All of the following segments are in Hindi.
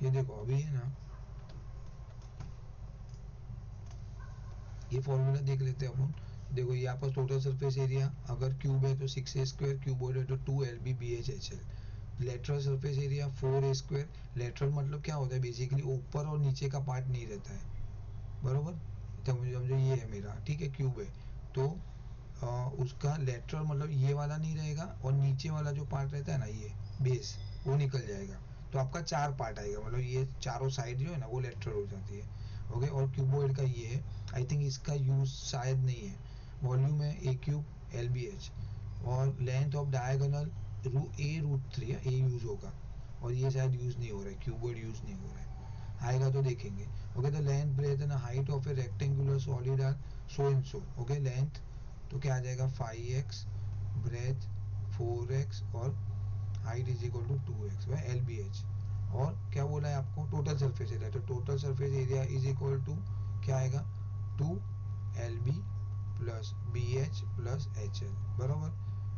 ये देखो अभी है ना, ये फॉर्मूला देख लेते हैं अपन। देखो यहाँ पर टोटल सरफेस एरिया अगर क्यूब है तो 6a² क्यूबॉइड है तो 2lb BHHL। Lateral surface area 4a²। Lateral मतलब क्या होता है, बेसिकली ऊपर और नीचे का पार्ट नहीं रहता है, बरोबर। समझो ये है मेरा, ठीक है, क्यूब है तो उसका लेटरल मतलब ये वाला नहीं रहेगा, और नीचे वाला जो पार्ट रहता है ना, ये बेस, वो निकल जाएगा। तो आपका 4 पार्ट आएगा, मतलब ये चारों साइड जो है ना वो लेटरल हो जाती है। ओके, और क्यूबॉइड का ये है, आई थिंक इसका यूज शायद नहीं है। वॉल्यूम है A³ LBH, और लेंथ ऑफ डायगोनल A√3 है, ए यूज होगा, और ये शायद यूज नहीं हो रहा है, क्यूबॉइड यूज नहीं हो रहा है, आएगा तो देखेंगे। Okay, the length breadth and height of a rectangular solid are so and so. Okay, length तो क्या आ जाएगा 5x, ब्रेथ 4x, और height is equal to 2x by LBH। और क्या बोला है आपको, टोटल सरफेस एरिया, तो total surface area is equal to क्या आएगा 2lb plus BH plus HL, बराबर।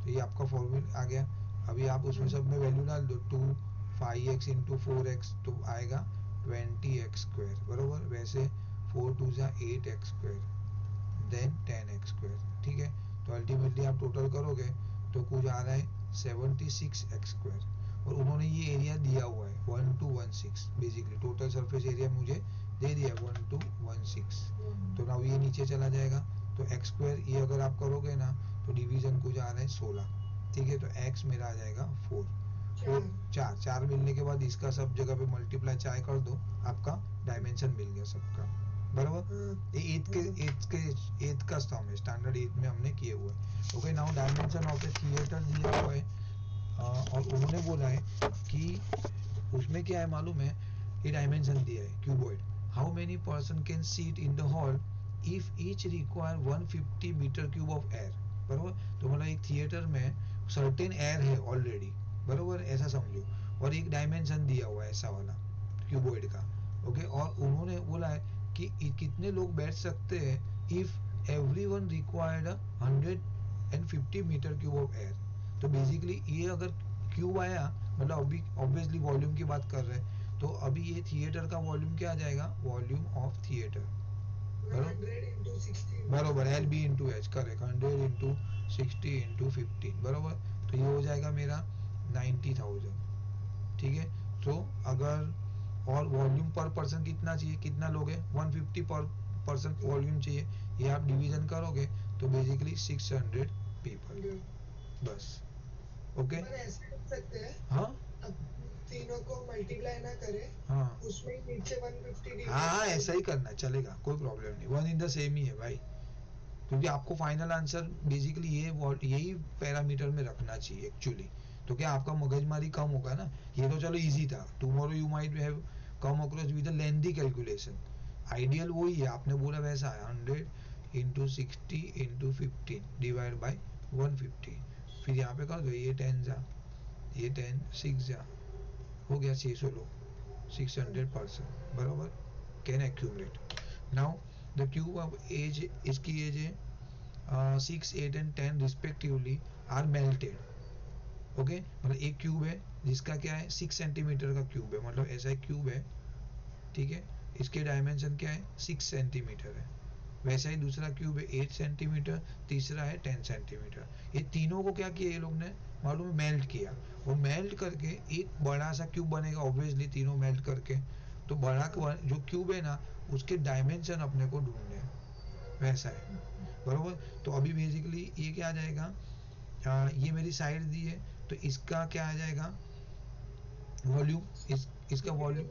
तो ये आपका फॉर्मूला आ गया। अभी आप उसमें सब में वैल्यू डाल दो, 5x इंटू 4x तो आएगा 20x², बराबर। वैसे 4×2 = 8x², देन 10x², ठीक है। तो अल्टीमेटली आप टोटल करोगे तो कुछ आ रहा है 76x², और उन्होंने ये एरिया दिया हुआ है 1216, बेसिकली टोटल सरफेस एरिया मुझे दे दिया 1216। तो ना ये नीचे चला जाएगा, तो x² ये अगर आप करोगे ना तो डिवीजन कुछ आ रहा है 16, ठीक है। तो x मेरा आ जाएगा 4 4 मिलने के बाद इसका सब जगह पे मल्टीप्लाई चाहे कर दो, आपका डायमेंशन मिल गया सबका, बराबर। ये एथ का सम है, स्टैंडर्ड 8 में हमने किए हुए। Okay, now dimension of A theatre दिया हुआ है, और उन्होंने बोला है कि उसमें क्या है मालूम है, ये डायमेंशन दिया है cuboid, how many person can seat in the hall if each require 150 metre cube of air, बराबर। तो मतलब एक थिएटर में सर्टेन एयर है ऑलरेडी, बराबर, ऐसा समझो, और एक डायमेंशन दिया हुआ है ऐसा वाला क्यूबॉइड का। ओके, और उन्होंने बोला है कि कितने लोग बैठ सकते हैं if everyone required 150 metre cube of air. तो बेसिकली ये अगर क्यूब आया, मतलब अभी ऑब्वियसली वॉल्यूम की बात कर रहे हैं, तो अभी ये थिएटर का वॉल्यूम क्या आ जाएगा, वॉल्यूम ऑफ थिएटर, बरोबर, LB/H, करेक्ट, 100×60×15, बरोबर। तो ये हो जाएगा मेरा 90,000, ठीक है। तो अगर, और वॉल्यूम पर पर्सन कितना चाहिए, कितना लोग है 150 पर पर्सन वॉल्यूम चाहिए, ये आप डिवीजन करोगे तो बेसिकली 600 पीपल, बस। ओके, ऐसे कर सकते हैं, हाँ, तीनों को मल्टीप्लाई ना करे, हाँ, उसमें नीचे 150 हाँ, ऐसा ही करना चलेगा, कोई प्रॉब्लम नहीं, वन इन द सेम ही है भाई, क्योंकि आपको फाइनल आंसर बेसिकली ये यही पैरामीटर में रखना चाहिए एक्चुअली। तो क्या आपका मगजमारी कम होगा ना, ये तो चलो इजी था। Tomorrow you might have come across with lengthy calculation, ideal वही है, आपने बोला वैसा है, 100×60×15 डिवाइड बाई 150, फिर यहाँ पे कर दो, ये 10 जा, ये 10 6 जा, हो गया 600 लोग, 600%, बराबर, can accumulate. Now the cube of edge, इसकी एज है 6 8 and 10 respectively are melted. Okay, मतलब एक क्यूब है जिसका क्या है 6 सेंटीमीटर का क्यूब है, मतलब ऐसा एक क्यूब है, ठीक है, इसके डायमेंशन क्या है 6 सेंटीमीटर है। वैसा ही दूसरा क्यूब है 8 सेंटीमीटर, तीसरा है 10 सेंटीमीटर। ये तीनों को क्या किया ये लोग ने मालूम है, मेल्ट किया, और मेल्ट करके एक बड़ा सा क्यूब बनेगा, ऑब्वियसली तीनों मेल्ट करके। तो बड़ा जो क्यूब है ना, उसके डायमेंशन अपने को ढूंढने हैं, वैसा है, बरोबर। तो अभी बेसिकली ये क्या आ जाएगा, ये मेरी साइड दी है, तो इसका क्या आ जाएगा वॉल्यूम, इसका वॉल्यूम,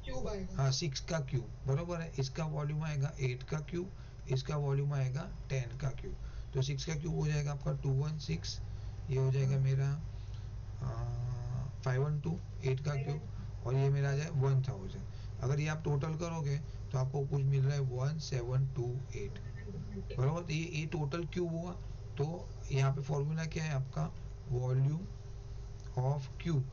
क्यूब आएगा, हाँ 6 का क्यूब, बरोबर है। इसका वॉल्यूम आएगा 8 का क्यूब, इसका वॉल्यूम आएगा 10 का क्यूब। तो 6 का क्यूब हो जाएगा आपका 216, ये हो जाएगा मेरा 512, 8 का क्यूब, और ये मेरा आ जाए 1000। अगर ये आप टोटल करोगे तो आपको कुछ मिल रहा है 1728, बराबर। तो ये टोटल क्यूब हुआ। तो यहाँ पे फॉर्मूला क्या है आपका, volume of cube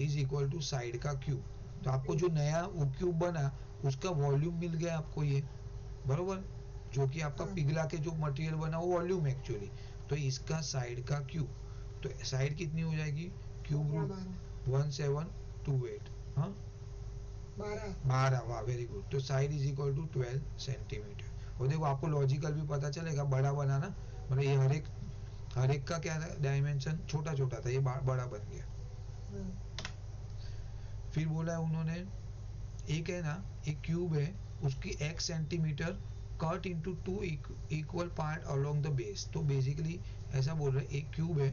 is equal to side का क्यूब। तो आपको जो नया वो क्यूब बना उसका वॉल्यूम मिल गया आपको ये, बरोबर, जो कि आपका पिघला के जो मटेरियल बना वो वॉल्यूम है एक्चुअली। तो इसका साइड का क्यूब, तो साइड कितनी हो जाएगी, क्यूब रूट 1728, हाँ, 12। 12, वाह वेरी गुड। तो side is equal to 12 centimetre. और देखो आपको लॉजिकल भी पता चलेगा, बड़ा बनाना मतलब ये हर एक का क्या था, डायमेंशन छोटा छोटा था, ये बड़ा बन गया। हाँ। फिर बोला है उन्होंने, एक है ना, एक क्यूब है, उसकी x centimetre cut into two equal part along the base. तो बेसिकली ऐसा बोल रहे हैं, एक क्यूब है,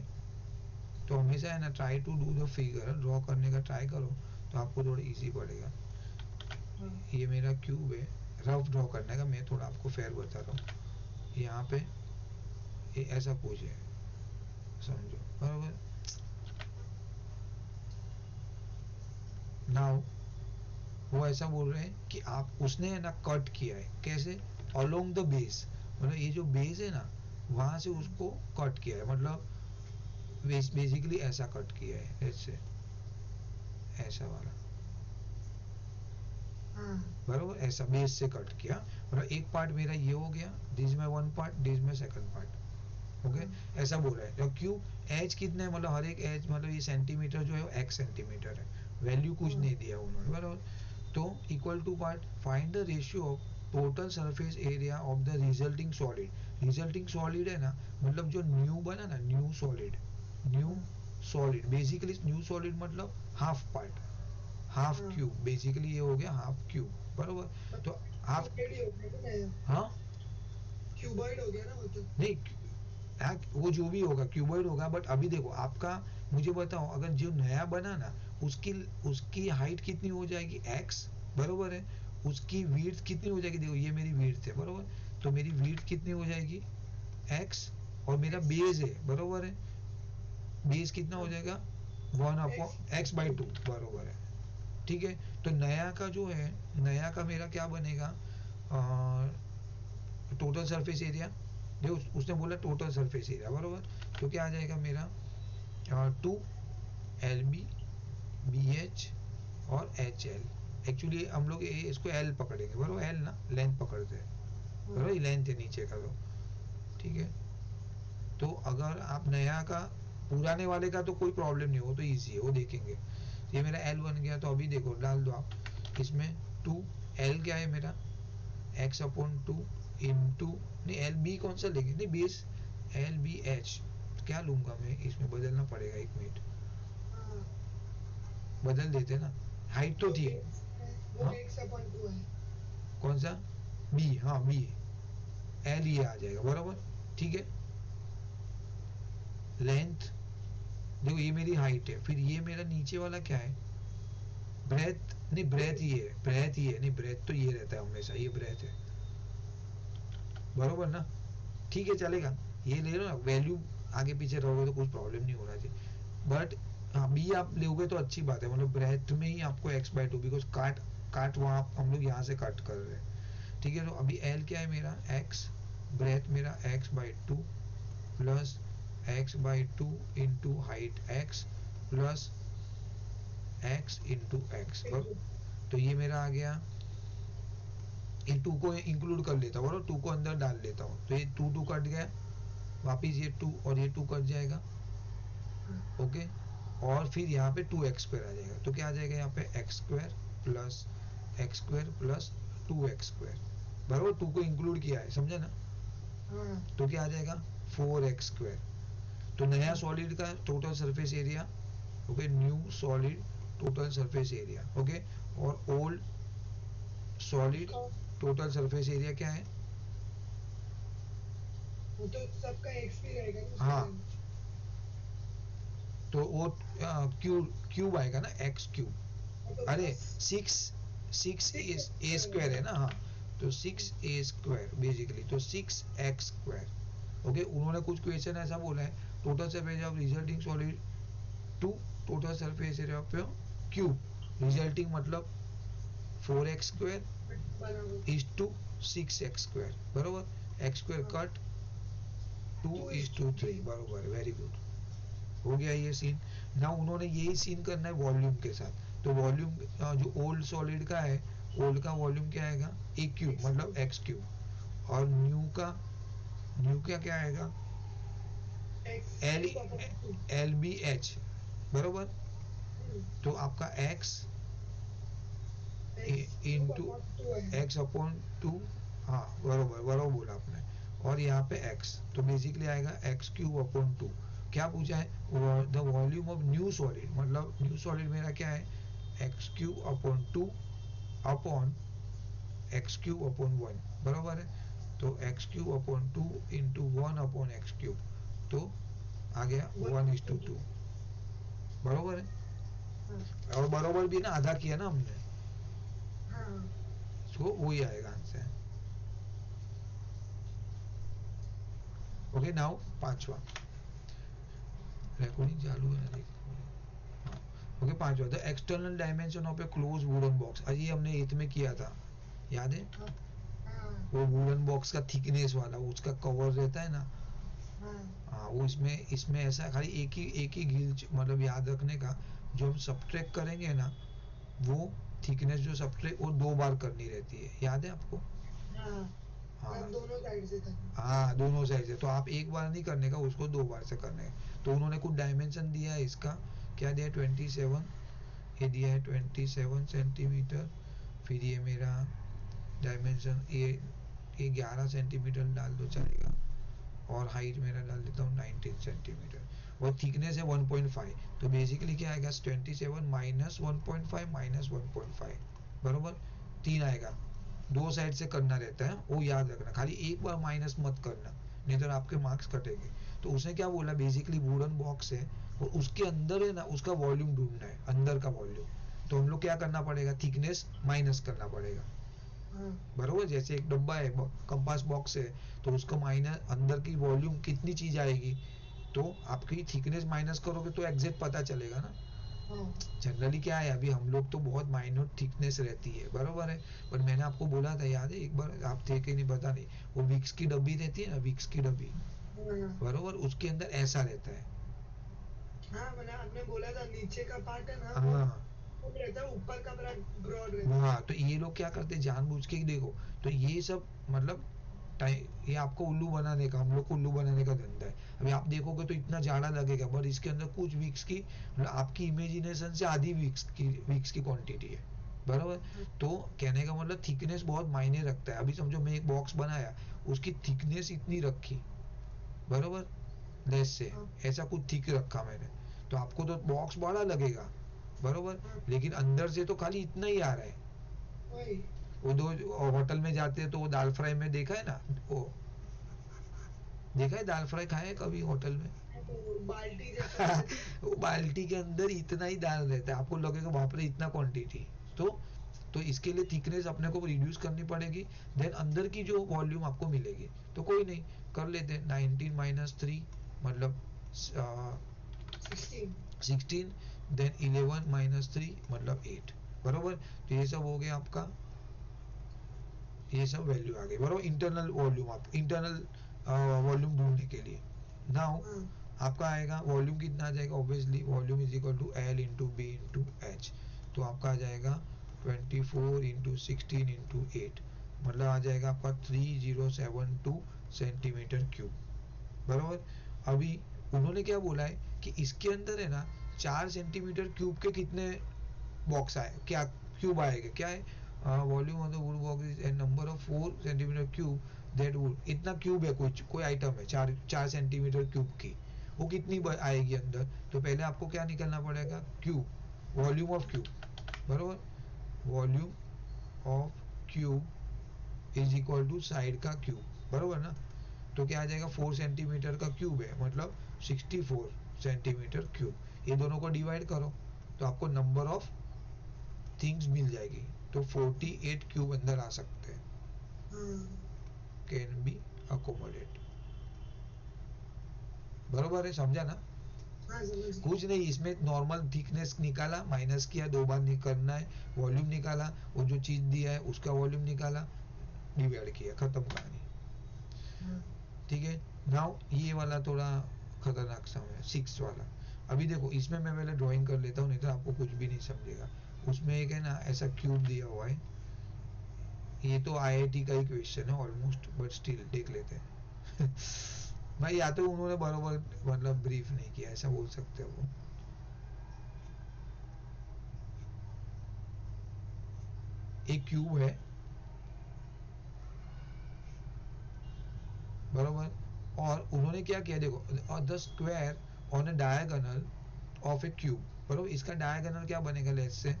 तो हमेशा है ना, try to do the figure, draw करने का ट्राई करो तो आपको थोड़ा इजी पड़ेगा। हाँ। ये मेरा क्यूब है, रफ ड्रॉ करने का, मैं थोड़ा आपको फेयर बता रहा हूँ। यहाँ पे ये ऐसा कुछ है, समझो बराबर। नाउ वो ऐसा बोल रहे हैं कि आप, उसने है ना कट किया है, कैसे, अलोंग द बेस, मतलब ये जो बेस है ना, वहां से उसको कट किया है, मतलब बेसिकली ऐसा कट किया है, ऐसे, ऐसा वाला, हाँ। बराबर, ऐसा बेस से कट किया। मतलब एक पार्ट मेरा ये हो गया, दिस में वन पार्ट, दिस में सेकंड पार्ट, ओके। हाँ। ऐसा बोल रहा है। तो क्यों, एज कितना है, मतलब हर एक एज, मतलब ये सेंटीमीटर जो है वो एक्स सेंटीमीटर है, वैल्यू कुछ हाँ। नहीं दिया उन्होंने, बराबर। तो equal to part, find the ratio of total surface area of the resulting solid. Resulting solid है ना, मतलब जो न्यू बना ना, न्यू सॉलिड, न्यू हाँ। सॉलिड, बेसिकली न्यू सॉलिड मतलब हाफ पार्ट, हाफ हाँ। क्यूब, बेसिकली ये हो गया हाफ क्यूब, बरोबर। तो मतलब हाफ, क्यूबॉइड ही हो गया ना नया। हाँ, क्यूबॉइड हो गया ना वो तो। नहीं, हाँ, वो जो भी होगा क्यूबॉइड होगा, बट अभी देखो आपका, मुझे बताओ, अगर जो नया बना ना, उसकी उसकी हाइट कितनी हो जाएगी, एक्स, बरोबर है। उसकी विड्थ कितनी हो जाएगी, देखो ये मेरी विड्थ है, बरोबर। तो मेरी विड्थ कितनी हो जाएगी, एक्स, और मेरा एक्स। बेस है, बरोबर है, बेस कितना हो हाँ। जाएगा, one x upon x by two. Two, बरोबर है। ठीक है। तो नया का जो है, नया का मेरा क्या बनेगा, टोटल सरफेस एरिया, देखो उसने बोला टोटल सरफेस एरिया, बरोबर। तो क्या आ जाएगा मेरा, 2 LB BH और HL। एक्चुअली हम लोग इसको L पकड़ेंगे, बरोबर, L ना, लेंथ पकड़ते हैं, हाँ। बरोबर, लेंथ है नीचे का, तो ठीक है। तो अगर आप नया का, पुराने वाले का तो कोई प्रॉब्लम नहीं, वो तो ईजी है, वो देखेंगे। ये मेरा L बन गया, तो अभी देखो डाल दो आप इसमें, 2L क्या है मेरा, एक्स अपॉन टू इंटू, नहीं एल बी कौन सा लेंगे, नहीं बेस, LBH, क्या लूंगा मैं, इसमें बदलना पड़ेगा, एक मिनट, हाँ। बदल देते ना, हाइट तो जो थी, बेस है वो हाँ, एक्स अपॉन टू है। कौन सा, बी, हाँ बी, एल ये आ जाएगा, बराबर, ठीक है। लेंथ, देखो ये मेरी हाइट है, फिर ये मेरा नीचे वाला क्या है, ब्रेथ, नहीं ब्रेथ ये है, ब्रेथ ये है, नहीं ब्रेथ तो ये रहता है हमेशा, ये ब्रेथ है, बरोबर ना, ठीक है चलेगा, ये ले लो ना, वैल्यू आगे पीछे रहोगे तो कुछ प्रॉब्लम नहीं होना चाहिए, बट हाँ बी आप लोगे तो अच्छी बात है, मतलब ब्रेथ में ही आपको एक्स बाई टू, बिकॉज काट, काट वहाँ हम लोग यहाँ से कट कर रहे हैं, ठीक है। तो अभी एल क्या है मेरा, एक्स, ब्रेथ मेरा x by to, plus x by two into height x, plus x into x, तो ये मेरा आ गया, ये टू को इंक्लूड कर लेता हूँ, टू को अंदर डाल लेता हूँ, तो ये टू कट गया, वापिस ये टू और ये टू कट जाएगा, ओके। और फिर यहाँ पे 2x² आ जाएगा, तो क्या आ जाएगा यहाँ पे, x² प्लस 2x², बराबर, टू को इंक्लूड किया है, समझे ना। हाँ। तो क्या आ जाएगा, 4x²। तो नया सॉलिड का total surface area, okay, new solid total surface area, okay. और ओल्ड सॉलिड उसका टोटल सरफेस एरिया क्या है, वो तो सबका एक्स भी रहेगा ना उसके हाँ, अंदर। तो वो क्यूब क्यूब आएगा ना, x³, हाँ तो अरे बस सिक्स, सिक्स सिक्स ए एक्स स्क्वायर है ना, हाँ, तो हाँ। 6a² बेसिकली, तो 6x², ओके। उन्होंने कुछ क्वेश्चन ऐसा बोला है, total surface of resulting solid to total surface area of cube, resulting मतलब 4x² बराबर। इज टू 6x², बरोबर, x² हाँ। Cut, two two is is to two three, three. बरोबर, वेरी गुड, हो गया ये सीन। ना उन्होंने यही सीन करना है वॉल्यूम के साथ, तो वॉल्यूम जो ओल्ड सॉलिड का है, ओल्ड का वॉल्यूम क्या आएगा, A³ एक्स मतलब क्यूब। x³, और न्यू का क्या आएगा, x L cube upon two. LBH, बरोबर। तो आपका x into x upon two, हाँ बरोबर बरोबर बोला आपने, और यहाँ पे एक्स, तो बेसिकली आएगा एक्स क्यूब अपॉन टू। क्या पूछा है, the volume of new solid, मतलब न्यू सॉलिड मेरा क्या है, x cube upon two upon x cube upon one, बराबर है। तो x cube upon two into one upon x cube, तो आ गया 1:2, बरोबर है। और बरोबर भी ना आधा किया ना हमने, तो वही आएगा आंसर। ओके, नाउ पांचवा, रिकॉर्डिंग चालू है ना, देखो। ओके, पांचवा, the external dimension of A close wooden box, आज ये हमने 8th में किया था, याद है, वो वुडन बॉक्स का थिकनेस वाला, उसका कवर रहता है ना, हाँ वो इसमें इसमें ऐसा खाली एक ही गिल, मतलब याद रखने का, जो हम सब्ट्रैक्ट करेंगे ना, वो थिकनेस जो सब्ट्रैक्ट वो 2 बार करनी रहती है, याद है आपको। हाँ दोनों साइड से करना। हाँ दोनों साइड से, तो आप एक बार नहीं करने का, उसको 2 बार से करने का। तो उन्होंने कुछ डायमेंशन दिया है इसका, क्या दिया है, 27, ये दिया है 27 सेंटीमीटर। फिर ये मेरा डायमेंशन ये 11 सेंटीमीटर डाल दो चलेगा, और हाइट मेरा डाल देता हूँ 19 सेंटीमीटर, और थिकनेस है 1.5। तो बेसिकली क्या आएगा, 27 माइनस 1.5 माइनस 1.5, बरोबर 3 आएगा। 2 साइड से करना रहता है, वो याद रखना, खाली एक बार माइनस मत करना, नहीं तो आपके मार्क्स कटेंगे। तो उसने क्या बोला, बेसिकली वुडन बॉक्स है और उसके अंदर है ना, उसका वॉल्यूम ढूंढना है, अंदर का वॉल्यूम। तो हम लोग क्या करना पड़ेगा, थिकनेस माइनस करना पड़ेगा, बरोबर। जैसे एक डब्बा है, कंपास बॉक्स है, तो उसका माइनस अंदर की वॉल्यूम कितनी चीज आएगी, तो आपकी थिकनेस माइनस करोगे तो एग्जैक्ट पता चलेगा ना। जनरली क्या है, अभी हम लोग तो बहुत माइन्यूट थिकनेस रहती है, बरोबर है, पर मैंने आपको बोला था, याद है एक बार, आप थे कि नहीं पता नहीं, वो विक्स की डब्बी रहती है ना, विक्स की डब्बी, बरोबर, उसके अंदर ऐसा रहता है। मैंने आपने बोला था नीचे का पार्ट है ना, हाँ वो रहता है, ऊपर का बड़ा ब्रॉड रहता है। हाँ, तो ये लोग क्या करते हैं, जानबूझ के, देखो, तो ये सब मतलब ये आपको उल्लू बनाने का, हम लोग को उल्लू बनाने का धंधा है। अभी आप देखोगे तो इतना जाड़ा लगेगा, पर इसके अंदर कुछ वीक्स की, मतलब आपकी इमेजिनेशन से आधी वीक्स की क्वांटिटी है, बराबर। तो कहने का मतलब थिकनेस बहुत मायने रखता है। अभी समझो मैं एक बॉक्स बनाया, उसकी थिकनेस इतनी रखी, बराबर, लेस से ऐसा कुछ थिक रखा मैंने, तो आपको तो बॉक्स बड़ा लगेगा, बरोबर, लेकिन अंदर से तो खाली इतना ही आ रहा है। वो दो होटल में जाते हैं तो वो दाल फ्राई में देखा है ना, वो देखा है, दाल फ्राई खाया है कभी होटल में, बाल्टी जैसा वो बाल्टी के अंदर इतना ही दाल रहता है, आपको लगेगा बाप रे इतना क्वांटिटी। तो इसके लिए थिकनेस अपने को रिड्यूस करनी पड़ेगी, देन अंदर की जो वॉल्यूम आपको मिलेगी। तो कोई नहीं, कर लेते हैं, 19 माइनस 3 मतलब 16, देन 11 माइनस 3 मतलब 8, बरोबर। तो ये सब हो गया आपका, ये सब वैल्यू आ गई, बरोबर, इंटरनल वॉल्यूम, आप इंटरनल वॉल्यूम ढूंढने के लिए। नाउ आपका आएगा वॉल्यूम कितना आ जाएगा, obviously volume is equal to L into B into H, तो आपका आ जाएगा 24 इंटू 16 इंटू 8, मतलब आ जाएगा आपका 3072 सेंटीमीटर क्यूब, बरोबर। अभी उन्होंने क्या बोला है कि इसके अंदर है ना 4 सेंटीमीटर क्यूब के कितने बॉक्स आए, क्या क्यूब आएगा, क्या है, volume of the wood box is a number of 4 centimetre cube that would, इतना क्यूब है, कोई आइटम है 4 सेंटीमीटर क्यूब की, वो कितनी आएगी अंदर। तो पहले आपको क्या निकलना पड़ेगा, क्यूब, वॉल्यूम ऑफ क्यूब, बरोबर, volume of cube is equal to side का क्यूब, बरोबर ना। तो क्या आ जाएगा, 4 सेंटीमीटर का क्यूब है, मतलब 64 सेंटीमीटर क्यूब, ये दोनों को डिवाइड करो तो आपको नंबर ऑफ थिंग्स मिल जाएगी। तो 48 क्यूब अंदर आ सकते हैं, कैन बी अकोमोडेट, बरोबर है, समझा ना। कुछ नहीं, इसमें नॉर्मल थिकनेस निकाला, माइनस किया, 2 बार नहीं करना है, वॉल्यूम निकाला, वो जो चीज दिया है उसका वॉल्यूम निकाला, डिवाइड किया, खत्म कहानी, ठीक है। नाउ ये वाला थोड़ा खतरनाक सा है, 6 वाला। अभी देखो इसमें मैं पहले ड्राइंग कर लेता हूँ, नहीं तो आपको कुछ भी नहीं समझेगा। उसमें एक है ना ऐसा क्यूब दिया हुआ है, ये तो आईआईटी का ही क्वेश्चन है ऑलमोस्ट, बट स्टिल देख लेते हैं। भाई या तो उन्होंने बरोबर मतलब ब्रीफ नहीं किया, ऐसा बोल सकते हो वो। एक क्यूब है बरोबर, और उन्होंने क्या किया देखो, और the square on a diagonal of A cube, बरोबर। इसका डायगोनल क्या बनेगा, लेट्स से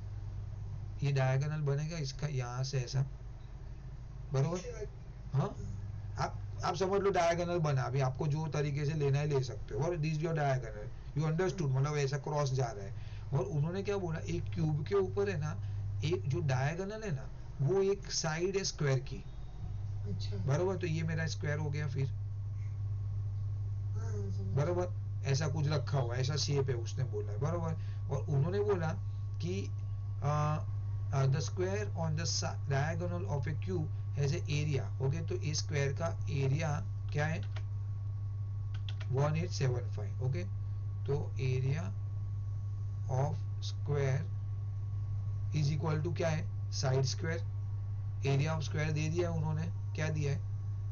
ये डायगोनल बनेगा इसका यहाँ से ऐसा, बरोबर। हाँ, आप समझ लो डायगोनल बना, अभी आपको जो तरीके से लेना है ले सकते हो, और this your diagonal, you understood, मतलब ऐसा क्रॉस जा रहा है। और उन्होंने क्या बोला, एक क्यूब के ऊपर है ना, एक जो डायगोनल है ना, वो एक साइड है स्क्वायर की, अच्छा बरोबर। तो ये मेरा स्क्वायर हो गया फिर, हाँ समझ बरोबर। ऐसा कुछ रखा हुआ ऐसा शेप है उसने बोला है, बरोबर। और उन्होंने बोला कि the square on the diagonal of A cube has a area, okay. तो इस स्क्वायर का एरिया क्या है, 1875, ओके। तो area of square is equal to क्या है, side square. Area of square दे दिया है उन्होंने, क्या दिया है,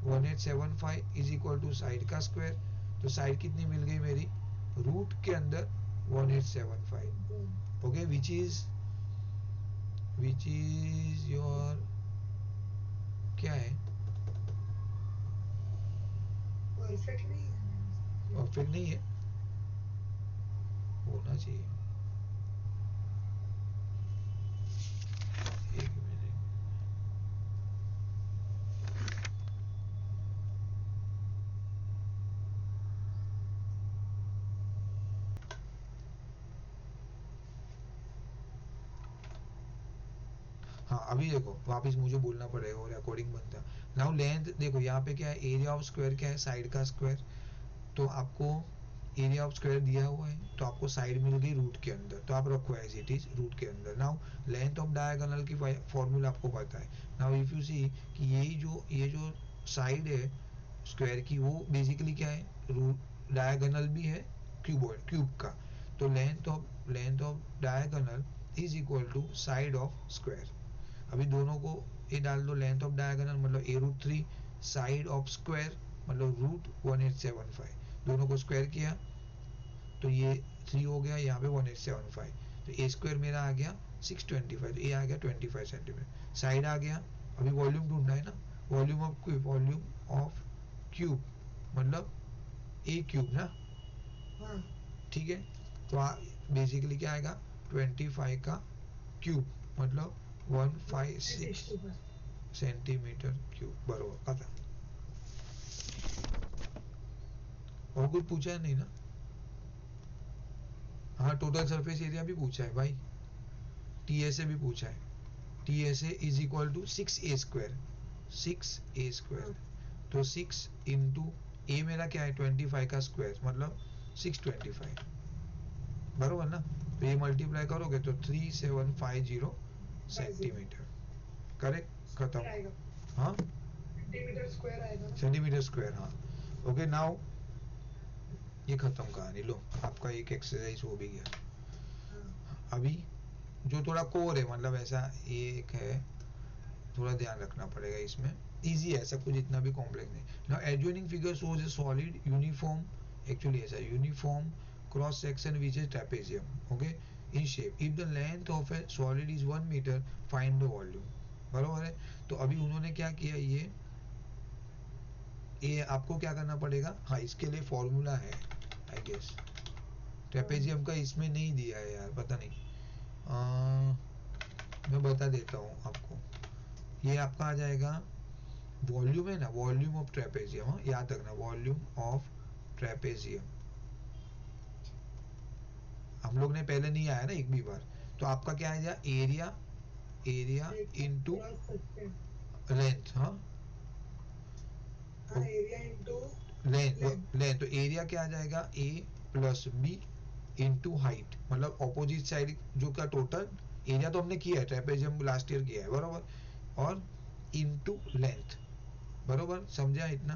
1875 इज इक्वल टू साइड का स्क्वायर। तो साइड कितनी मिल गई मेरी, रूट के अंदर 1875, ओके, विच इज योर क्या है, परफेक्ट नहीं है। परफेक्ट नहीं है, होना चाहिए। एक मिनट, हाँ अभी देखो वापस मुझे बोलना पड़ेगा और अकॉर्डिंग बनता है। नाउ लेंथ देखो, यहाँ पे क्या है, एरिया ऑफ स्क्वायर क्या है, साइड का स्क्वायर। तो आपको एरिया ऑफ स्क्वायर दिया हुआ है, तो आपको साइड मिल गई रूट के अंदर, तो आप रखो एज इट इज रूट के अंदर। नाउ लेंथ ऑफ डायगोनल की फॉर्मूला आपको पता है। नाउ इफ यू सी कि ये जो साइड है स्क्वायर की, वो बेसिकली क्या है, रूट डायगोनल भी है क्यूब का। तो length of diagonal is equal to side of square. अभी दोनों को ये डाल दो, लेंथ ऑफ डायगोनल मतलब a√3, साइड ऑफ स्क्वायर मतलब √1875, दोनों को स्क्वायर किया तो ये 3 हो गया, यहाँ पे 1875। तो ए स्क्वायर मेरा आ गया 625, तो ए आ गया 25 सेंटीमीटर, साइड आ गया। अभी वॉल्यूम ढूंढना है ना, वॉल्यूम ऑफ क्यूब मतलब ए क्यूब ना, हाँ ठीक है। तो बेसिकली क्या आएगा, 25 का क्यूब मतलब 156 सेंटीमीटर क्यूब, बरोबर खत्म। और कुछ पूछा है नहीं ना, हाँ टोटल सरफेस एरिया भी पूछा है भाई, टीएसए भी पूछा है। TSA is equal to 6a², 6a²। तो 6 इंटू ए मेरा क्या है 25 का स्क्वायर मतलब 625, बरोबर ना। तो ये मल्टीप्लाई करोगे तो 3750 सेंटीमीटर, करेक्ट, खत्म। हाँ सेंटीमीटर स्क्वायर आएगा ना। सेंटीमीटर स्क्वायर, हाँ। ओके नाउ ये खत्म कहानी, लो आपका एक एक्सरसाइज हो भी गया। अभी जो थोड़ा कोर है, मतलब ऐसा एक है, थोड़ा ध्यान रखना पड़ेगा इसमें, इजी है, ऐसा कुछ इतना भी कॉम्प्लेक्स नहीं। Now adjoining figure shows a solid uniform, actually ऐसा uniform cross section which is trapezium, okay, in shape. If the length of a solid is 1 metre find the volume, बरोबर है। तो अभी उन्होंने क्या किया, ये आपको क्या करना पड़ेगा, हाँ इसके लिए फॉर्मूला है आई गेस, ट्रेपेजियम का इसमें नहीं दिया है यार, पता नहीं, मैं बता देता हूँ आपको। ये आपका आ जाएगा, वॉल्यूम है ना, वॉल्यूम ऑफ ट्रेपेजियम, हाँ याद रखना, वॉल्यूम ऑफ ट्रेपेजियम। हम लोग ने पहले नहीं आया ना एक भी बार, तो आपका क्या आ जाएगा, एरिया, एरिया इनटू लेंथ, हाँ एरिया इंटू लेंथ, लेंथ, तो एरिया क्या आ जाएगा, ए प्लस बी इंटू हाइट, मतलब ऑपोजिट साइड जो का टोटल एरिया तो हमने किया है, ट्रेपेजियम लास्ट ईयर किया है, बरोबर, और इंटू लेंथ, बरोबर, समझा इतना।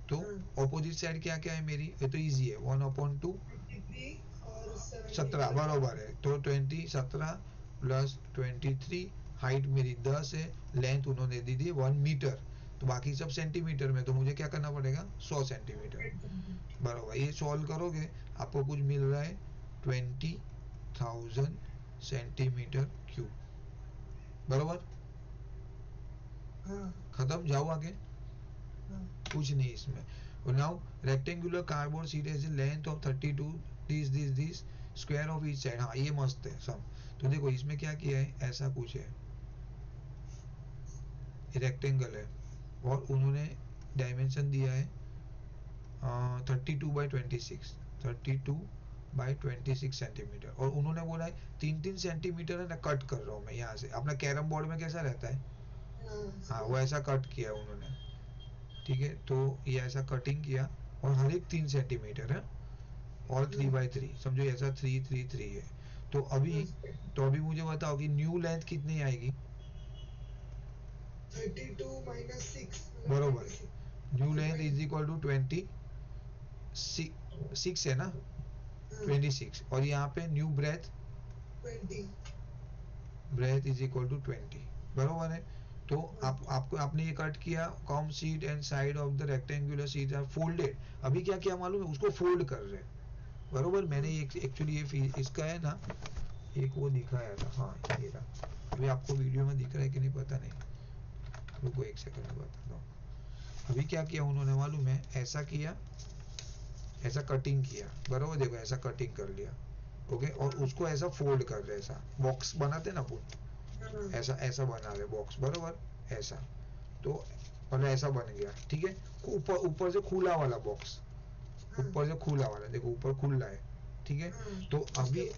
तो ऑपोजिट साइड क्या क्या है मेरी, ये तो इजी है, 1/2 और 17, बरोबर है। तो 17 प्लस 23, हाइट मेरी 10 है, लेंथ उन्होंने दी थी 1 मीटर, तो बाकी सब सेंटीमीटर में, तो मुझे क्या करना पड़ेगा 100 सेंटीमीटर, बरोबर। ये सॉल्व करोगे आपको कुछ मिल रहा है 20,000 सेंटीमीटर क्यूब, बरोबर। आगे, हाँ, कुछ नहीं इसमें। Now rectangular cardboard sheet has a length of 32 this square of each side. हाँ ये मस्त है सब। तो देखो इसमें क्या किया है, ऐसा कुछ है, रेक्टेंगल है और उन्होंने डायमेंशन दिया है 32/26, 32/26 सेंटीमीटर, और उन्होंने बोला है 3-3 सेंटीमीटर है ना, कट कर रहा हूँ मैं यहाँ से। अपना कैरम बोर्ड में कैसा रहता है, हाँ वो ऐसा कट किया उन्होंने, ठीक है। तो ये ऐसा कटिंग किया और हर एक 3 सेंटीमीटर है, और 3/3 समझो, ऐसा 3-3-3 है। तो अभी मुझे बताओ कि न्यू लेंथ कितनी आएगी, 32 minus 6 बरोबर, 26, new length is equal to 26 है ना, 26, और यहाँ पे new breadth 20, is equal to 20, बरोबर है। तो आपको आपने ये कट किया, कॉम sheet and side of the rectangular sheet are folded. अभी क्या किया मालूम है, उसको फोल्ड कर रहे हैं, बरोबर। मैंने एक्चुअली ये इसका है ना, एक वो दिखाया था, हाँ ये रहा। अभी आपको वीडियो में दिख रहा है कि नहीं पता नहीं, रुको एक सेकंड में बताता हूँ। अभी क्या किया उन्होंने मालूम है, ऐसा किया, ऐसा कटिंग किया, बरोबर, देखो ऐसा कटिंग कर लिया, ओके, और उसको ऐसा फोल्ड कर रहे, ऐसा बॉक्स बनाते ना अपन, ऐसा ऐसा बना रहे बॉक्स, बरोबर, ऐसा। तो मतलब ऐसा बन गया, ठीक है। ऊपर ऊपर से खुला वाला बॉक्स, ऊपर से खुला वाला, देखो ऊपर खुला है, ठीक है। तो अभी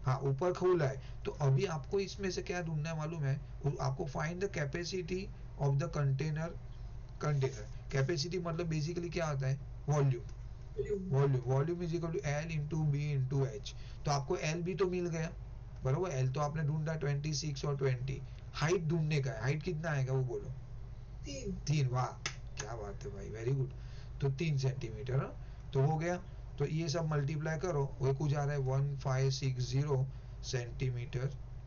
हाँ ऊपर खुला है, तो अभी आपको इसमें से क्या ढूंढना है मालूम है, आपको find the capacity of the container. Capacity मतलब बेसिकली क्या होता है, volume is equal to L into B into H. तो आपको एल भी तो मिल गया, बरोबर, एल तो आपने ढूंढा 26 और 20। हाइट ढूंढने का है, हाइट कितना आएगा वो बोलो, 3, वाह क्या बात है भाई, वेरी गुड। तो 3 सेंटीमीटर, तो हो गया। तो ये सब मल्टीप्लाई करो, वो कुछ आ रहा है 1560 सेंटीमीटर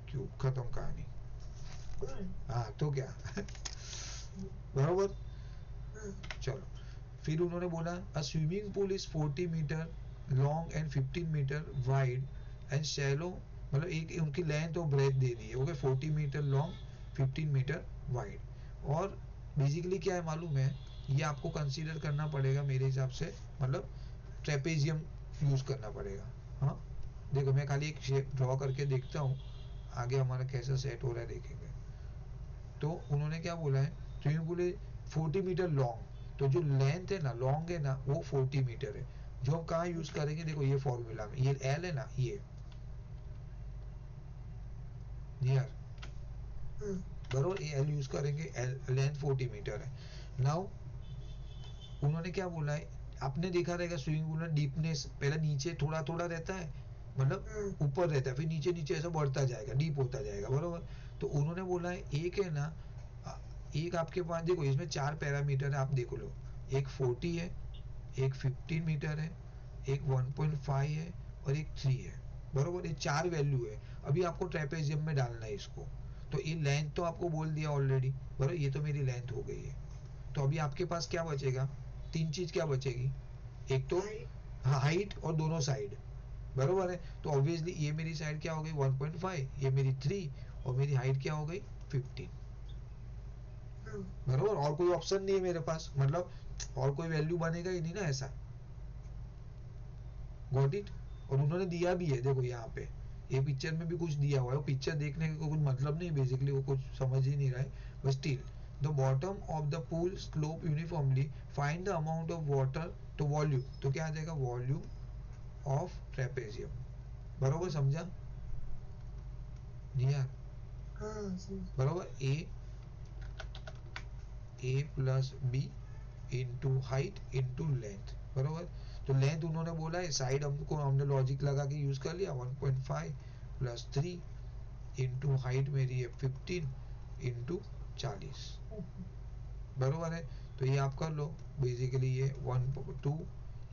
क्यूब, खत्म कहानी। हाँ तो क्या बरोबर। चलो फिर उन्होंने बोला a swimming pool is 40 metre long and 15 metre wide and shallow, मतलब एक उनकी लेंथ और ब्रेथ दे दी है, okay, 40 metre long 15 metre wide. और बेसिकली क्या है मालूम है, ये आपको कंसीडर करना पड़ेगा मेरे हिसाब से, मतलब ट्रेपेजियम यूज करना पड़ेगा। हाँ देखो मैं खाली एक शेप ड्रॉ करके देखता हूँ, आगे हमारा कैसा सेट हो रहा है देखेंगे। तो उन्होंने क्या बोला है, स्विमिंग पूल 40 मीटर लॉन्ग, तो जो लेंथ है ना, लॉन्ग है ना, वो 40 मीटर है। जो हम कहाँ यूज करेंगे, देखो ये फॉर्मूला में, ये एल है ना, ये नियर, बरोबर, ये एल यूज करेंगे, एल लेंथ 40 मीटर है। नाउ उन्होंने क्या बोला है, आपने देखा रहेगा स्विमिंग पूल में डीपनेस पहले नीचे थोड़ा थोड़ा रहता है, मतलब ऊपर रहता है, फिर नीचे नीचे ऐसा बढ़ता जाएगा, डीप होता जाएगा, बरोबर। तो उन्होंने बोला है एक है ना, एक आपके पास देखो इसमें 4 पैरामीटर है, आप देख लो, एक 40 है, एक 15 मीटर है, एक 1.5 है, और एक 3 है, बरोबर, ये 4 वैल्यू है। अभी आपको ट्रेपेजियम में डालना है इसको। तो ये लेंथ तो आपको बोल दिया ऑलरेडी, बरोबर, ये तो मेरी लेंथ हो गई है। तो अभी आपके पास क्या बचेगा, 3 चीज क्या बचेगी, एक तो हाइट और दोनों साइड, बरोबर है। तो ऑब्वियसली ये मेरी साइड क्या हो गई 1.5, ये मेरी 3, और मेरी हाइट क्या हो गई 15, बरोबर। और कोई ऑप्शन नहीं है मेरे पास, मतलब और कोई वैल्यू बनेगा ही नहीं ना, ऐसा, गॉट इट। और उन्होंने दिया भी है, देखो यहाँ पे ये पिक्चर में भी कुछ दिया हुआ है, वो पिक्चर देखने का कुछ मतलब नहीं, बेसिकली वो कुछ समझ ही नहीं रहा है, but still the bottom of the pool slope uniformly, find the amount of water, तो वॉल्यूम, तो क्या आ जाएगा, वॉल्यूम ऑफ ट्रेपेजियम, बरोबर, समझा नहीं यार, बरोबर, A plus B into height into length, बरोबर। तो लेंथ उन्होंने बोला है, साइड हमको हमने लॉजिक लगा के यूज कर लिया, 1.5 प्लस 3 इंटू हाइट मेरी है 15 इंटू 40, बरोबर है। तो ये आप कर लो, बेसिकली ये 1 2,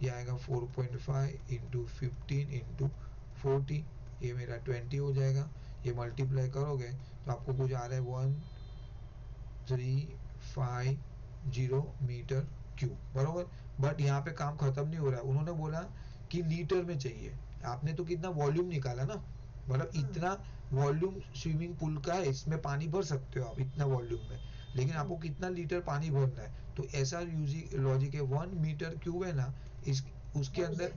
ये आएगा 4.5 इंटू 15 इंटू 40, ये मेरा 20 हो जाएगा। ये मल्टीप्लाई करोगे तो आपको कुछ आ रहा है 1350 मीटर क्यूब, बरोबर। बट यहाँ पे काम खत्म नहीं हो रहा है, उन्होंने बोला कि लीटर में चाहिए। आपने तो कितना वॉल्यूम निकाला ना, मतलब इतना वॉल्यूम स्विमिंग पूल का है, इसमें पानी भर सकते हो आप इतना वॉल्यूम में, लेकिन आपको कितना लीटर पानी भरना है, तो ऐसा लॉजिक है, 1 मीटर क्यूब है ना, इस उसके अंदर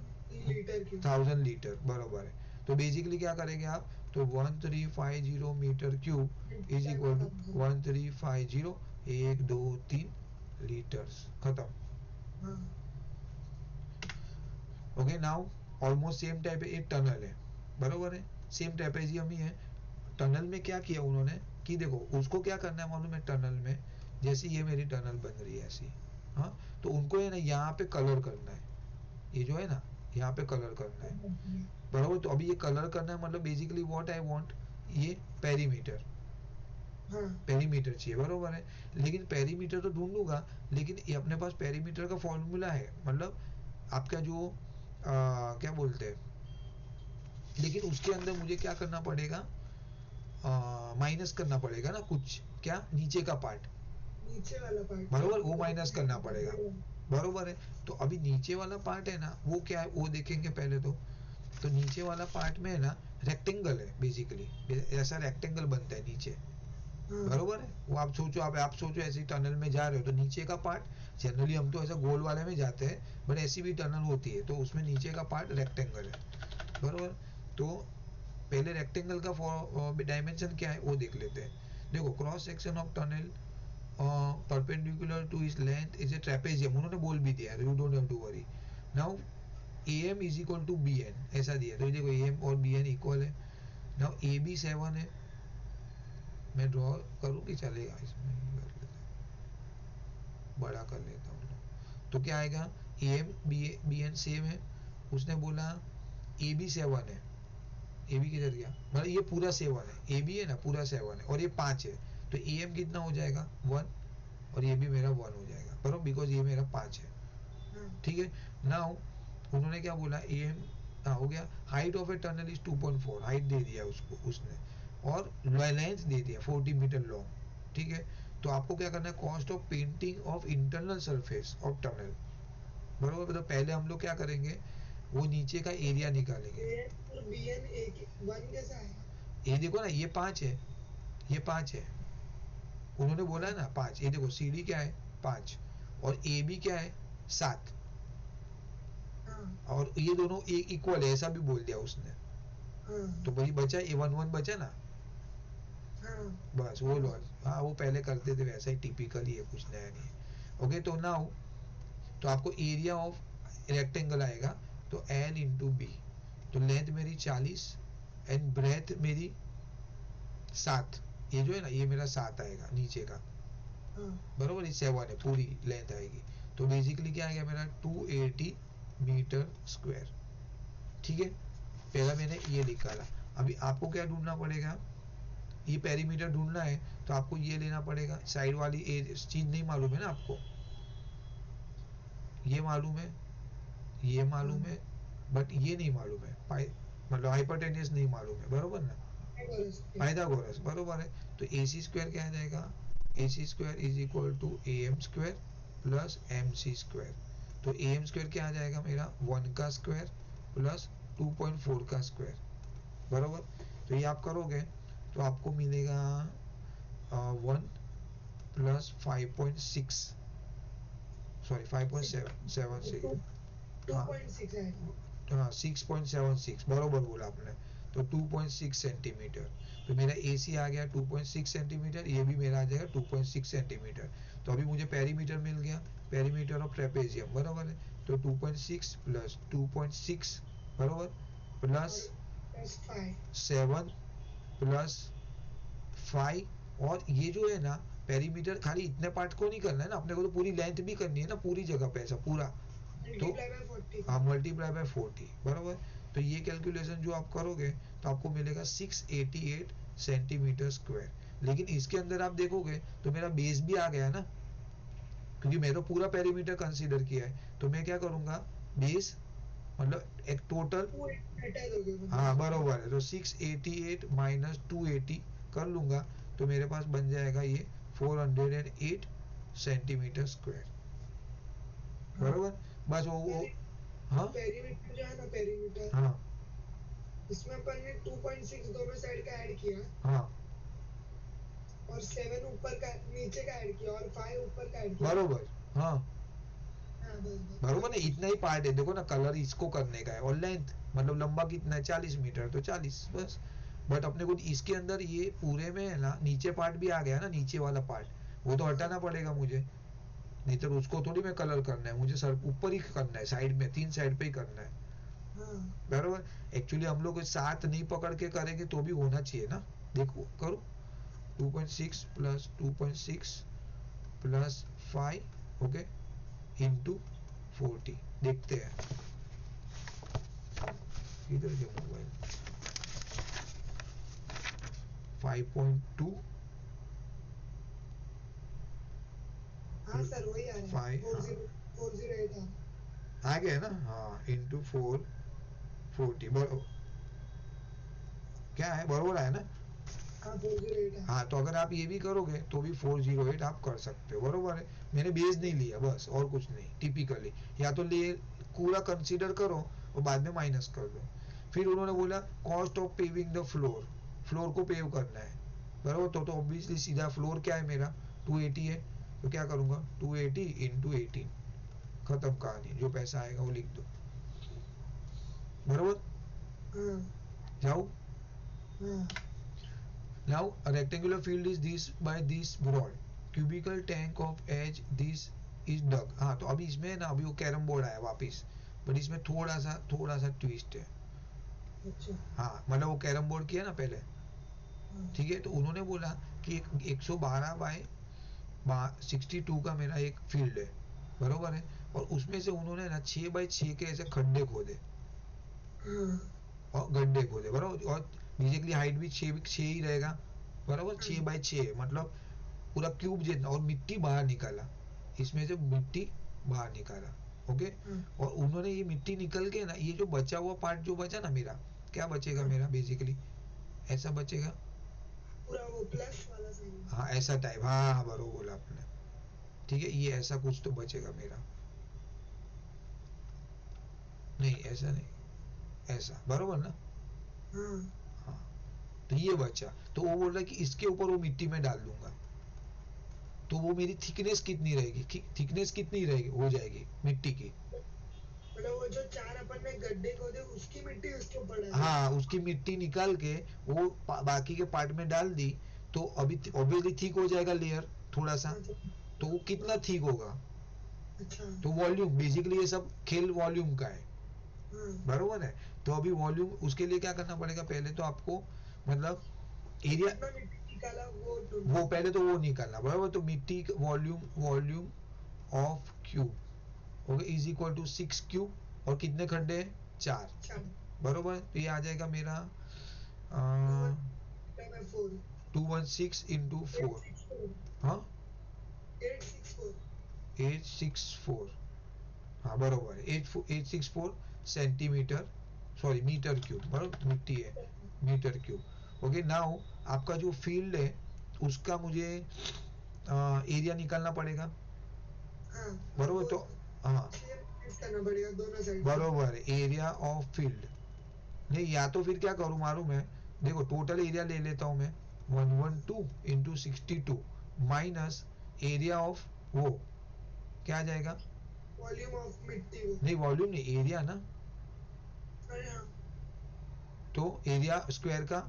1000 लीटर बराबर है। तो बेसिकली क्या करेंगे आप, तो 1350 metre cube is equal to 1350 1 2 3 litres, खत्म। Okay, now almost same type एक टनल है, बरोबर है, सेम ट्रेपेजियम ही है। टनल में क्या किया उन्होंने कि देखो उसको क्या करना है मालूम है, टनल में जैसे ये मेरी टनल बन रही है ऐसी, हाँ, तो उनको है ना यहाँ पे कलर करना है, ये जो है ना यहाँ पे कलर करना है, बराबर। तो अभी ये कलर करना है, मतलब बेसिकली व्हाट आई वांट, ये पेरीमीटर, पेरीमीटर चाहिए, बरोबर है। लेकिन पेरीमीटर तो ढूंढ लूंगा, लेकिन ये अपने पास पेरीमीटर का फॉर्मूला है, मतलब आपका जो क्या बोलते हैं, लेकिन उसके अंदर मुझे क्या करना पड़ेगा, माइनस करना पड़ेगा ना कुछ, क्या, नीचे का पार्ट, नीचे वाला पार्ट, बरोबर, वो माइनस करना पड़ेगा, बरोबर है। तो अभी नीचे वाला पार्ट है ना, वो क्या है वो देखेंगे पहले तो नीचे वाला पार्ट में है ना रेक्टेंगल है, बेसिकली ऐसा रेक्टेंगल बनता है नीचे, बरोबर है। वो आप सोचो, आप सोचो ऐसी टनल में जा रहे हो तो नीचे का पार्ट, जनरली हम तो ऐसा गोल वाले में जाते हैं, बट ऐसी भी टनल होती है तो उसमें नीचे का पार्ट रेक्टेंगल है, बरोबर। तो पहले रेक्टेंगल का डायमेंशन क्या है वो देख लेते हैं। देखो, cross section of tunnel perpendicular to is length is a trapezium, उन्होंने बोल भी दिया, you don't have to worry. Now AM is equal to BN, ऐसा दिया, तो देखो AM और BN इक्वल है। नाउ AB 7 है, मैं ड्रॉ करूँ कि चलेगा, इसमें कर लेता हूँ, बड़ा कर लेता हूँ, तो क्या आएगा, AM BN सेम है, उसने बोला AB 7 है, AB किधर गया, मतलब ये पूरा 7 है, AB है ना पूरा 7 है, और ये 5 है, तो AM कितना हो जाएगा 1, और ये भी मेरा 1 हो जाएगा, बराबर, बिकॉज ये मेरा 5 है, ठीक है। नाउ उन्होंने क्या बोला, AM हो गया, height of a tunnel is 2.4, height दे दिया उसको उसने, और लेंथ दे दिया 40 मीटर लॉन्ग, ठीक है। तो आपको क्या करना है, cost of painting of internal surface of tunnel, बराबर। तो पहले हम लोग क्या करेंगे, वो नीचे का एरिया निकालेंगे। और BN एक 1 कैसा आएगा, ये देखो ना, ये 5 है, ये 5 है, उन्होंने बोला है ना 5, ये देखो CD क्या है 5, और AB क्या है 7, और ये दोनों एक इक्वल है, ऐसा भी बोल दिया उसने, तो वही बचा, A11 बचा ना, बस वो लॉज, हाँ वो पहले करते थे वैसा ही, टिपिकल ही है, कुछ नया नहीं है। ओके, तो नाउ तो आपको एरिया ऑफ रेक्टेंगल आएगा, तो L×B, तो लेंथ मेरी 40 एंड ब्रेथ मेरी 7, ये जो है ना ये मेरा 7 आएगा नीचे का, बरोबर, ये 7 है, पूरी लेंथ आएगी, तो बेसिकली क्या आएगा मेरा 280 मीटर स्क्वायर, ठीक है। पहला मैंने ये निकाला, अभी आपको क्या ढूंढना पड़ेगा, ये पेरीमीटर ढूंढना है, तो आपको ये लेना पड़ेगा, साइड वाली चीज नहीं मालूम है ना आपको, ये मालूम है, ये मालूम है, बट ये नहीं मालूम है, मतलब हाइपोटेन्यूस नहीं मालूम है, बरोबर ना, पाइथागोरस, बरोबर है। तो AC स्क्वायर क्या आ जाएगा, AC square is equal to AM square plus MC square, तो AM स्क्वायर क्या आ जाएगा मेरा 1 का स्क्वायर प्लस 2.4 का स्क्वायर, बरोबर। तो ये आप करोगे तो आपको मिलेगा 1 प्लस 5.6, सॉरी 5.76, हाँ 6.76, बरोबर बोला आपने, तो 2.6 सेंटीमीटर, तो मेरा AC आ गया 2.6 सेंटीमीटर, ये भी मेरा आ जाएगा 2.6 सेंटीमीटर। तो अभी मुझे पेरीमीटर मिल गया, पेरीमीटर ऑफ ट्रेपेजियम, बराबर है, तो 2.6 प्लस 2.6, बराबर, प्लस 7 प्लस 5, और ये जो है ना पेरीमीटर, खाली इतने पार्ट को नहीं करना है ना अपने को, तो पूरी लेंथ भी करनी है ना, पूरी जगह पे ऐसा पूरा, तो हाँ मल्टीप्लाई बाय 40, बराबर। तो ये कैलकुलेशन जो आप करोगे तो आपको मिलेगा 688 सेंटीमीटर स्क्वायर, लेकिन इसके अंदर आप देखोगे तो मेरा बेस भी आ गया ना, क्योंकि मैं तो पूरा पेरीमीटर कंसीडर किया है, तो मैं क्या करूंगा, बेस मतलब एक टोटल, हाँ बरोबर है, तो 688 माइनस 280 कर लूंगा, तो मेरे पास बन जाएगा ये 408 सेंटीमीटर स्क्वायर, बरोबर। बस वो हाँ पेरीमीटर जो है ना, पेरीमीटर, हाँ इसमें अपन ने 2.6 दोनों साइड का ऐड किया, हाँ और 7 ऊपर का नीचे का ऐड किया और 5 ऊपर का ऐड किया। बरोबर, हाँ हाँ बस बरोबर ना, इतना ही पार्ट है। देखो ना, कलर इसको करने का है और लेंथ मतलब लंबा कितना है 40 मीटर, तो 40 बस। बट अपने को इसके अंदर ये पूरे में है ना, नीचे पार्ट भी आ गया ना, नीचे वाला पार्ट वो तो हाँ हटाना पड़ेगा मुझे, नहीं तो उसको थोड़ी मैं कलर करना है, मुझे सर ऊपर ही करना है, साइड में 3 साइड पे ही करना है, हाँ बराबर। एक्चुअली हम लोग साथ नहीं पकड़ के करेंगे तो भी होना चाहिए ना। देखो करो, 2.6 प्लस 2.6 प्लस 5, ओके, इंटू 40। देखते हैं किधर गया मोबाइल। 5.2 हाँ सर वही आ रहा है 5, हाँ 408 आ रहा आ गया ना, हाँ इंटू 440, बराबर। क्या है, बराबर आया ना। है। हाँ 408 आ रहा हाँ तो अगर आप ये भी करोगे तो भी 408 आप कर सकते हो, बरोबर है। मैंने बेस नहीं लिया बस, और कुछ नहीं। टिपिकली या तो ले पूरा कंसीडर करो और बाद में माइनस कर दो। फिर उन्होंने बोला cost of paving the floor, floor को पेव करना है, बराबर। तो ऑब्वियसली सीधा फ्लोर क्या है मेरा 280 है, तो क्या करूंगा 280 इंटू 18, खत्म कहानी। जो पैसा आएगा वो लिख दो, बराबर। है। हाँ जाओ। हाँ Now a rectangular field is this by this broad. Cubical tank of edge this is dug. हाँ तो अभी इसमें ना, अभी वो कैरम बोर्ड आया वापस, बट इसमें थोड़ा सा ट्विस्ट है। अच्छा हाँ मतलब वो कैरम बोर्ड किया ना पहले, हाँ ठीक है। तो उन्होंने बोला कि 112 बाय 62 का मेरा एक फील्ड है, बरोबर है। और उसमें से उन्होंने ना 6 बाय 6 के ऐसे खड्डे खोदे हाँ और गड्ढे खोदे, बराबर। और बेसिकली हाइट भी 6 ही रहेगा, बराबर। 6 बाय 6 मतलब पूरा क्यूब जितना। और मिट्टी बाहर निकाला, इसमें से मिट्टी बाहर निकाला, ओके। हाँ और उन्होंने ये मिट्टी निकल के ना, ये जो बचा हुआ पार्ट जो बचा ना मेरा, क्या बचेगा हाँ मेरा बेसिकली, ऐसा बचेगा। पूरा वो प्लस वाला साइन। हाँ ऐसा टाइप, हाँ हाँ बरोबर बोला आपने, ठीक है। ये ऐसा कुछ तो बचेगा मेरा, नहीं ऐसा नहीं, ऐसा बरोबर ना। हाँ हाँ तो ये बचा, तो वो बोल रहा है कि इसके ऊपर वो मिट्टी में डाल दूंगा, तो वो मेरी थिकनेस कितनी रहेगी, थिकनेस कितनी रहेगी हो जाएगी मिट्टी की। मतलब वो जो 4 अपन ने गड्ढे खोदे उसकी मिट्टी उसके ऊपर डाली। हाँ उसकी मिट्टी निकाल के वो बाकी के पार्ट में डाल दी, तो अभी ऑब्वियसली थिक हो जाएगा लेयर थोड़ा सा। अच्छा तो वो कितना हाँ थिक होगा, अच्छा तो वॉल्यूम, बेसिकली ये सब खेल वॉल्यूम का है, हाँ बरोबर है। तो अभी वॉल्यूम उसके लिए क्या करना पड़ेगा, पहले तो आपको मतलब एरिया, कितना मिट्टी निकाला वो वो ढूंढना। पहले तो वो निकालना, बराबर। तो मिट्टी volume, volume of cube, okay, is equal to 6 cube. और कितने खड्डे हैं, 4, अच्छा बरोबर। तो ये आ जाएगा मेरा 4 216 इंटू 4, 864 हाँ 864 864, हाँ बरोबर है। 864 सेंटीमीटर, सॉरी मीटर क्यूब, बराबर, मिट्टी है मीटर क्यूब, ओके। नाउ आपका जो फील्ड है उसका मुझे एरिया निकालना पड़ेगा, हाँ बरोबर। वो तो हाँ 6 माइनस करना पड़ेगा दोनों साइड से। बरोबर है, एरिया ऑफ फील्ड। नहीं या तो फिर क्या करूँ मालूम है, देखो टोटल एरिया ले लेता हूँ मैं, 112 इंटू 62 माइनस एरिया ऑफ वो, क्या आ जाएगा। वॉल्यूम ऑफ मिट्टी वो। नहीं वॉल्यूम नहीं, एरिया ना। अरे हाँ तो एरिया स्क्वायर का